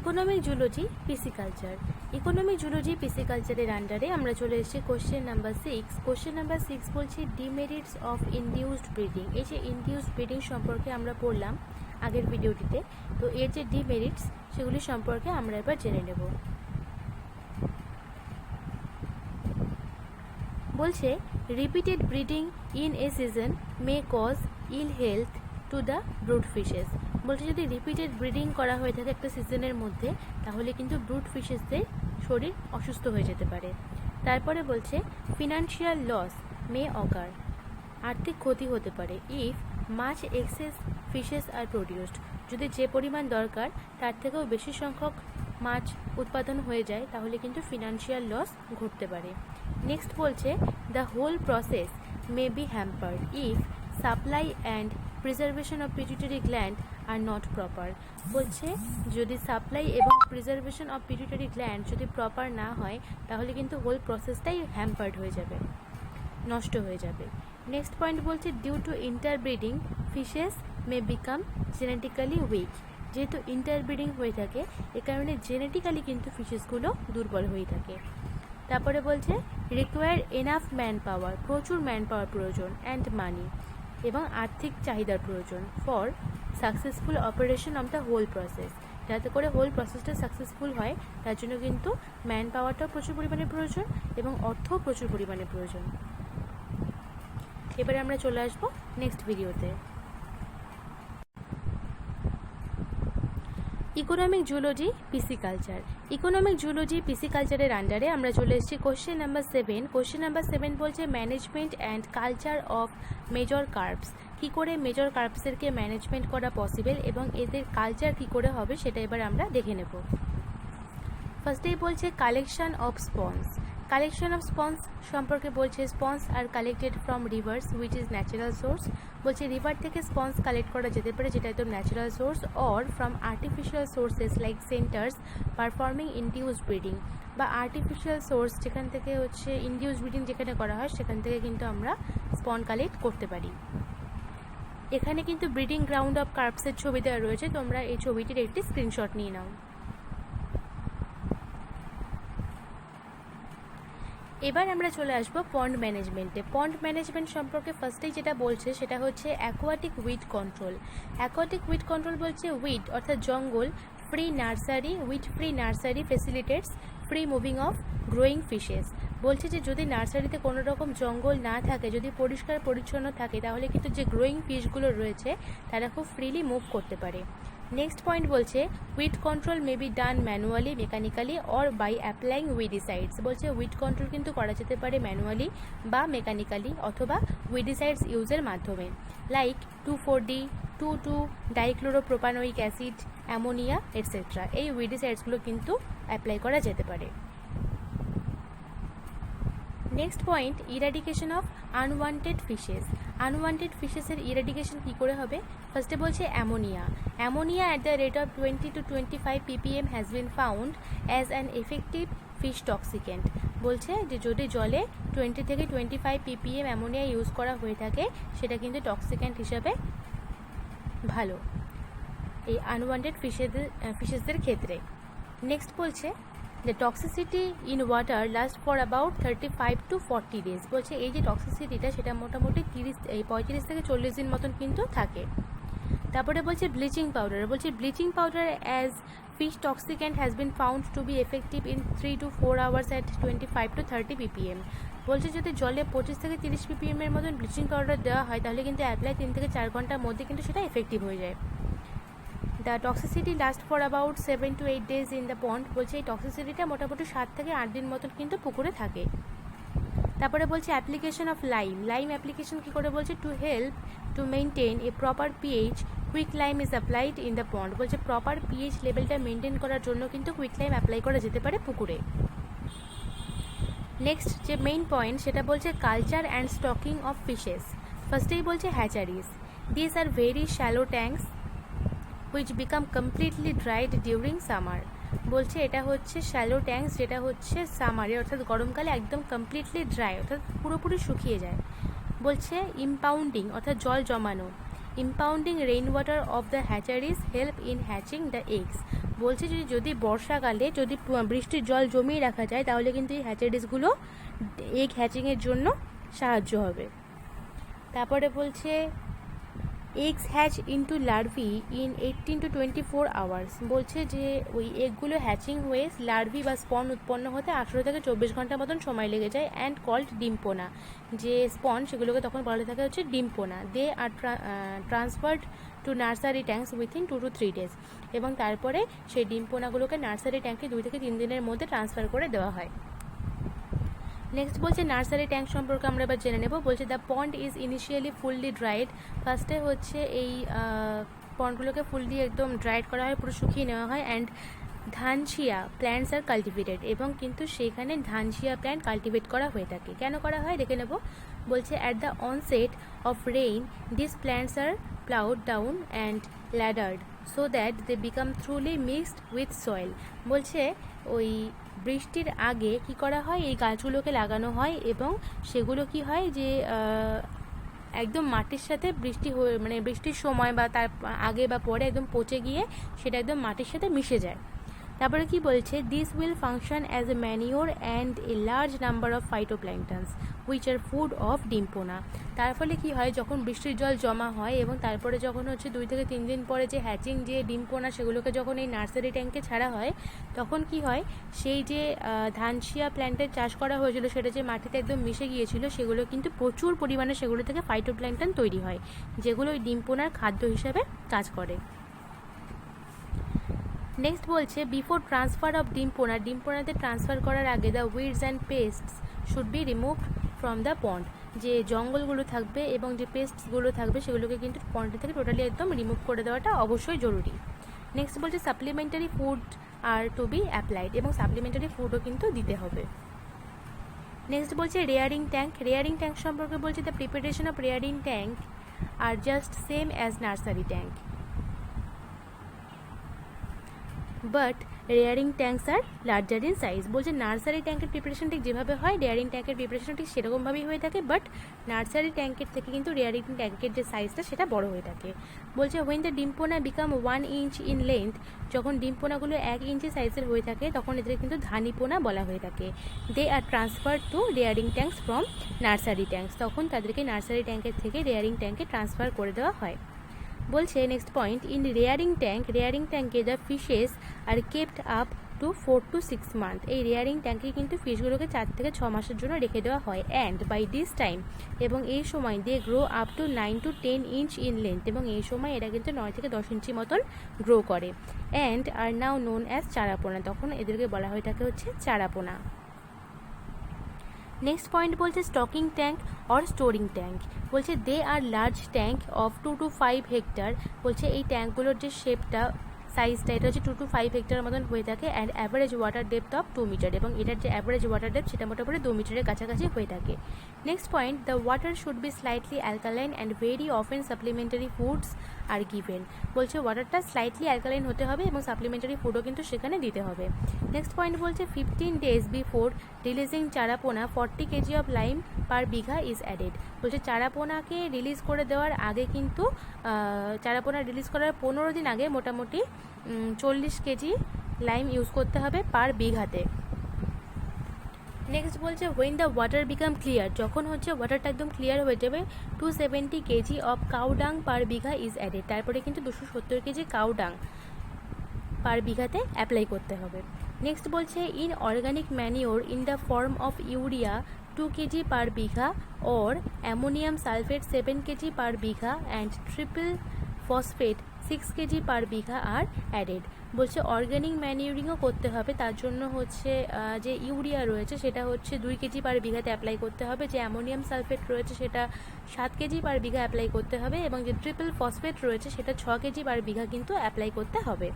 Economic zoology pisciculture. Economic zoology পিসিকালচারের আন্ডারে আমরা চলে এসেছি কোশ্চেন নাম্বার 6। কোশ্চেন নাম্বার 6 বলছি ডিমেরিটস অফ ইনডিউসড ব্রিডিং। এই যে ইনডিউসড ব্রিডিং সম্পর্কে আমরা পড়লাম আগের ভিডিওটিতে, তো এর যে ডিমেরিটস সেগুলি সম্পর্কে আমরা এবার জেনে নেব। বলছে repeated breeding in a season may cause ill health to the brood fishes. বলছে যদি রিপিটেড ব্রিডিং করা হয়ে থাকে একটা সিজনের মধ্যে, তাহলে কিন্তু ব্রুড ফিশেসদের শরীর অসুস্থ হয়ে যেতে পারে। তারপরে বলছে ফিনান্সিয়াল লস মে অকার, আর্থিক ক্ষতি হতে পারে ইফ মাছ এক্সেস ফিশেস আর প্রডিউসড, যদি যে পরিমাণ দরকার তার থেকেও বেশি সংখ্যক মাছ উৎপাদন হয়ে যায় তাহলে কিন্তু ফিনান্সিয়াল লস ঘটতে পারে। নেক্সট বলছে the whole process may be hampered if supply and preservation of pituitary gland are not proper. বলছে যদি সাপ্লাই এবং প্রিজার্ভেশন অফ পিটুইটারি গ্ল্যান্ড যদি প্রপার না হয় তাহলে কিন্তু হোল প্রসেসটাই হ্যাম্পার্ড হয়ে যাবে, নষ্ট হয়ে যাবে। নেক্সট পয়েন্ট বলছে due to interbreeding fishes may become genetically weak. যেহেতু ইন্টারব্রিডিং হয়ে থাকে এ কারণে জেনেটিক্যালি কিন্তু ফিশেসগুলো দুর্বল হয়ে থাকে। তারপরে বলছে রিকোয়ার এনাফ ম্যান পাওয়ার, প্রচুর ম্যান পাওয়ার প্রয়োজন, অ্যান্ড মানি এবং আর্থিক চাহিদার প্রয়োজন for successful operation of the whole process. যাতে করে হোল প্রসেসটা সাকসেসফুল হয় তার জন্য কিন্তু ম্যান পাওয়ারটাও প্রচুর পরিমাণে প্রয়োজন এবং অর্থও প্রচুর পরিমাণে প্রয়োজন। এবারে আমরা চলে আসবো নেক্সট ভিডিওতে। Economic zoology pisciculture. Economic zoology পিসিকালচারের আন্ডারে আমরা চলে এসেছি কোশ্চেন নাম্বার 7। কোশ্চেন নাম্বার 7 বলছে management and culture of major carps. কী করে মেজর কার্পসেরকে ম্যানেজমেন্ট করা পসিবল এবং এদের কালচার কী করে হবে সেটা এবার আমরা দেখে নেব। ফার্স্টেই বলছে collection of sponge. Collection of sponge সম্পর্কে বলছে sponge are collected from rivers which is natural source. বলছে রিভার থেকে স্পঞ্জ কালেক্ট করা যেতে পারে যেটা একদম natural source, or from artificial sources like centres performing induce breeding, বা আর্টিফিশিয়াল সোর্স যেখান থেকে হচ্ছে ইনডিউস ব্রিডিং যেখানে করা হয় সেখান থেকে কিন্তু আমরা স্পন কালেক্ট করতে পারি। এখানে কিন্তু ব্রিডিং গ্রাউন্ড অফ কার্পসের ছবি দেওয়া রয়েছে, তোমরা এই ছবিটির একটি স্ক্রিনশট নিয়ে নাও। এবার আমরা চলে আসবো পন্ড ম্যানেজমেন্টে। পন্ড ম্যানেজমেন্ট সম্পর্কে ফার্স্টেই যেটা বলছে সেটা হচ্ছে aquatic weed control. Aquatic weed control বলছে উইড অর্থাৎ জঙ্গল free nursery, weed free nursery facilitates free moving of growing fishes. বলছে যে যদি নার্সারিতে কোনো রকম জঙ্গল না থাকে, যদি পরিষ্কার পরিচ্ছন্ন থাকে, তাহলে কিন্তু যে গ্রোয়িং ফিশগুলো রয়েছে তারা খুব ফ্রিলি মুভ করতে পারে। নেক্সট পয়েন্ট বলছে weed control may be done manually, mechanically or by applying weedicides. বলছে উইড কন্ট্রোল কিন্তু করা যেতে পারে ম্যানুয়ালি বা মেকানিক্যালি অথবা উইডিসাইডস ইউজের মাধ্যমে, like 2,4-D, 2,2 dichloropropanoic acid, ammonia etcetera. এই উইডিসাইডসগুলো কিন্তু অ্যাপ্লাই করা যেতে পারে। Next point eradication of unwanted fishes. Unwanted ফিশেসের ইরাডিকেশন কী করে হবে? ফার্স্টে বলছে ammonia. Ammonia at the rate of 20 to 25 ppm has been found as an effective fish toxicant. বলছে যে যদি জলে 20 থেকে 25 ppm অ্যামোনিয়া ইউজ করা হয়ে থাকে সেটা কিন্তু টক্সিকেন্ট হিসাবে ভালো এই আনওয়ান্টেড ফিশেসদের ক্ষেত্রে। নেক্সট বলছে The toxicity in water lasts for about 35 to 40 days. বলছে এই যে টক্সিসিটিটা সেটা মোটামুটি 35 থেকে 40 দিন মতন কিন্তু থাকে। তারপরে বলছে ব্লিচিং পাউডার। বলছে bleaching powder as fish toxicant has been found to be effective in 3 to 4 hours at 25 to 30 ppm। বলছে যদি জলে 25 থেকে 30 ppm এর মতন ব্লিচিং পাউডার দেওয়া হয় তাহলে কিন্তু অ্যাপ্লাই 3 থেকে 4 ঘন্টার মধ্যে কিন্তু সেটা এফেক্টিভ হয়ে যায়। The toxicity last for about 7 to 8 days in the pond. বলছে এই টক্সিসিটিটা মোটামুটি 7 থেকে 8 দিন মতন কিন্তু পুকুরে থাকে। তারপরে বলছে application of lime. Lime application কী করে? বলছে to help to maintain a proper pH quick lime is applied in the pond. বলছে প্রপার পিএইচ লেভেলটা মেনটেন করার জন্য কিন্তু কুইক লাইম অ্যাপ্লাই করা যেতে পারে পুকুরে। নেক্সট যে মেইন পয়েন্ট সেটা বলছে culture and stocking of fishes. ফার্স্টেই বলছে hatcheries. This are very shallow tanks which become completely dried during summer। বলছে এটা হচ্ছে শ্যালো ট্যাঙ্কস যেটা হচ্ছে সামারে অর্থাৎ গরমকালে একদম কমপ্লিটলি ড্রাই অর্থাৎ পুরোপুরি শুকিয়ে যায়। বলছে ইম্পাউন্ডিং অর্থাৎ জল জমানো। Impounding rain water of the hatcheries help in hatching the eggs. বলছে যদি বর্ষাকালে যদি বৃষ্টির জল জমিয়ে রাখা যায় তাহলে কিন্তু এই হ্যাচারিসগুলো এগ হ্যাচিংয়ের জন্য সাহায্য হবে। তারপরে বলছে eggs hatch into larvae in 18 to 24 hours. বলছে যে ওই এগগুলো হ্যাচিং হয়ে লার্ভি বা স্পন উৎপন্ন হতে 18 থেকে 24 ঘন্টার মতন সময় লেগে যায়। অ্যান্ড কল্ড ডিম্পোনা, যে স্পন সেগুলোকে তখন বলা থাকে হচ্ছে ডিম্পোনা। They are transferred to nursery tanks within 2 to 3 days। এবং তারপরে সেই ডিম্পোনাগুলোকে নার্সারি ট্যাঙ্কে 2 থেকে 3 দিনের মধ্যে ট্রান্সফার করে দেওয়া হয়। নেক্সট বলছে নার্সারি ট্যাঙ্ক সম্পর্কে আমরা এবার জেনে নেব। বলছে the pond is initially fully dried. ফার্স্টে হচ্ছে এই পন্ডগুলোকে ফুললি একদম ড্রাইড করা হয়, পুরো শুকিয়ে নেওয়া হয়। অ্যান্ড ধানশিয়া প্ল্যান্টস আর কাল্টিভেটেড, এবং কিন্তু সেখানে ধানশিয়া প্ল্যান্ট কাল্টিভেট করা হয়ে থাকে। কেন করা হয় দেখে নেব। বলছে at the onset of rain this plants are ploughed down and laddered so that they become thoroughly mixed with soil. বলছে ওই বৃষ্টির আগে কি করা হয়, এই গাছগুলোকে লাগানো হয় এবং সেগুলো কি হয় যে একদম মাটির সাথে মানে বৃষ্টির সময় বা তার আগে বা পরে একদম পচে গিয়ে সেটা একদম মাটির সাথে মিশে যায়। তারপরে কি বলছে this will function as a manure and a large number of phytoplanktons which are food of ডিম্পোনা। তার ফলে কি হয়, যখন বৃষ্টির জল জমা হয় এবং তারপরে যখন হচ্ছে 2 থেকে 3 দিন পরে যে হ্যাচিং যে ডিম্পোনা সেগুলোকে যখন এই নার্সারি ট্যাঙ্কে ছাড়া হয়, তখন কি হয় সেই যে ধানশিয়া প্ল্যান্টের চাষ করা হয়েছিল সেটা যে মাটিতে একদম মিশে গিয়েছিল, সেগুলো কিন্তু প্রচুর পরিমাণে সেগুলো থেকে ফাইটোপ্ল্যাঙ্কটন তৈরি হয়, যেগুলো ওই ডিম্পোনার খাদ্য হিসাবে কাজ করে। নেক্সট বলছে বিফোর ট্রান্সফার অফ ডিম্পোনা, ডিম্পোনাতে ট্রান্সফার করার আগে the weeds and pests should be removed from the pond. যে জঙ্গলগুলো থাকবে এবং যে পেস্টসগুলো থাকবে সেগুলোকে কিন্তু পন্ড থেকে টোটালি একদম রিমুভ করে দেওয়াটা অবশ্যই জরুরি। নেক্সট বলছে supplementary food are to be applied, এবং সাপ্লিমেন্টারি ফুডও কিন্তু দিতে হবে। নেক্সট বলছে রেয়ারিং ট্যাঙ্ক। রেয়ারিং ট্যাঙ্ক সম্পর্কে বলছে the preparation of rearing tank are just same as nursery tank, but rearing tanks are larger in size. বলছে নার্সারি ট্যাঙ্কের প্রিপারেশন ঠিক যেভাবে হয় রেয়ারিং ট্যাঙ্কের প্রিপারেশন ঠিক সেরকমভাবেই হয়ে থাকে, বাট নার্সারি ট্যাঙ্কের থেকে কিন্তু রেয়ারিং ট্যাঙ্কের যে সাইজটা সেটা বড় হয়ে থাকে। বলছে হোয়েন দ্য ডিম্পোনা বিকাম 1 inch ইন লেন্থ, যখন ডিম্পোনাগুলো 1 ইঞ্চি সাইজের হয়ে থাকে তখন এদের কিন্তু ধানিপোনা বলা হয়ে থাকে। They are transfer to rearing tanks from nursery tanks, তখন তাদেরকে নার্সারি ট্যাঙ্কের থেকে রেয়ারিং ট্যাঙ্কে ট্রান্সফার করে দেওয়া হয়। বলছে নেক্সট পয়েন্ট ইন রেয়ারিং ট্যাঙ্কে the fishes are kept up to 4 to 6 months। এই রেয়ারিং ট্যাঙ্কে কিন্তু ফিশগুলোকে 4 থেকে 6 মাসের জন্য রেখে দেওয়া হয়। অ্যান্ড বাই দিস টাইম, এবং এই সময় they grow up to 9 to 10 inch in length, এবং এই সময় এরা কিন্তু 9 থেকে 10 ইঞ্চি মতন গ্রো করে। And are now known as চারাপোনা, তখন এদেরকে বলা হয়ে থাকে হচ্ছে চারাপোনা। নেক্সট পয়েন্ট বলছে stocking tank or storing tank. বলছে they are large tank of 2 to 5 hectare. বলছে এই ট্যাঙ্কগুলোর যে শেপটা সাইজটা এটা হচ্ছে 2 to 5 হেক্টরের মতন হয়ে থাকে। And average water depth of 2 metre, এবং এটার যে অ্যাভারেজ ওয়াটার ডেপথ সেটা মোটামুটি 2 মিটারের কাছাকাছি হয়ে থাকে। Next point the water should be slightly alkaline and very often supplementary foods are given. বলছে ওয়াটারটা স্লাইটলি অ্যালকালাইন হতে হবে এবং সাপ্লিমেন্টারি ফুডও কিন্তু সেখানে দিতে হবে। নেক্সট পয়েন্ট বলছে 15 days বিফোর রিলিজিং চারাপোনা 40 kg of lime per bigha is added. বলছে চারাপোনাকে রিলিজ করে দেওয়ার আগে কিন্তু চারাপোনা রিলিজ করার 15 দিন আগে মোটামুটি 40 কেজি লাইম ইউজ করতে হবে পার বিঘাতে। নেক্সট বলছে when the water become clear, যখন হচ্ছে ওয়াটারটা একদম ক্লিয়ার হয়ে যাবে 270 kg of cow dung per bigha is added. তারপরে কিন্তু 270 কেজি কাউডাং পার বিঘাতে অ্যাপ্লাই করতে হবে। নেক্সট বলছে inorganic manure in the form of urea 2 kg per bigha or ammonium sulphate 7 kg per bigha and triple phosphate 6 kg per bigha are added. বলছে organic ম্যানিউরিংও করতে হবে, তার জন্য হচ্ছে যে ইউরিয়া রয়েছে সেটা হচ্ছে 2 kg পার বিঘাতে অ্যাপ্লাই করতে হবে, যে অ্যামোনিয়াম সালফেট রয়েছে সেটা 7 kg পার বিঘা অ্যাপ্লাই করতে হবে, এবং যে ট্রিপল ফসফেট রয়েছে সেটা 6 kg পার বিঘা কিন্তু অ্যাপ্লাই করতে হবে।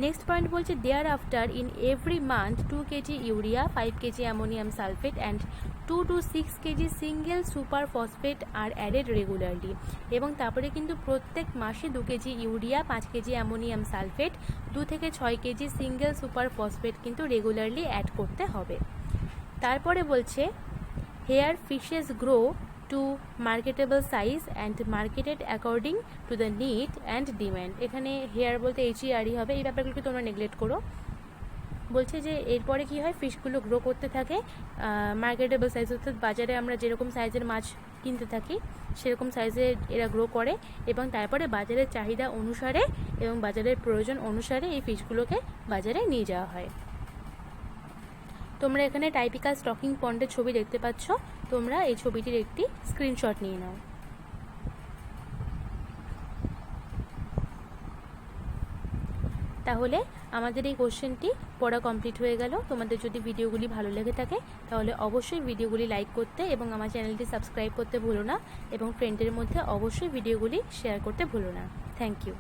নেক্সট পয়েন্ট বলছে thereafter in every month 2 kg urea 5 kg ammonium sulphate and 2 to 6 kg single super phosphate are added regularly. এবং তারপরে কিন্তু প্রত্যেক মাসে 2 kg urea 5 kg ammonium sulphate 2 থেকে 6 kg সিঙ্গেল সুপার ফসফেট কিন্তু রেগুলারলি অ্যাড করতে হবে। তারপরে বলছে here fishes grow to marketable size and marketed according to the need and demand. এখানে হেয়ার বলতে HERE হবে, এই ব্যাপারগুলোকে তোমরা নেগলেক্ট করো। বলছে যে এরপরে কি হয়, ফিশগুলো গ্রো করতে থাকে মার্কেটেবল সাইজ, অর্থাৎ বাজারে আমরা যেরকম সাইজের মাছ কিনতে থাকি সেরকম সাইজে এরা গ্রো করে, এবং তারপরে বাজারের চাহিদা অনুসারে এবং বাজারের প্রয়োজন অনুসারে এই ফিশগুলোকে বাজারে নিয়ে যাওয়া হয়। তোমরা এখানে টাইপিক্যাল স্টকিং পন্ডের ছবি দেখতে পাচ্ছ, তোমরা এই ছবিটির একটি স্ক্রিনশট নিয়ে নাও। তাহলে আমাদের এই কোশ্চেনটি পড়া কমপ্লিট হয়ে গেল। তোমাদের যদি ভিডিওগুলি ভালো লেগে থাকে তাহলে অবশ্যই ভিডিওগুলি লাইক করতে এবং আমার চ্যানেলটি সাবস্ক্রাইব করতে ভুলো না, এবং ফ্রেন্ডের মধ্যে অবশ্যই ভিডিওগুলি শেয়ার করতে ভুলো না। Thank you.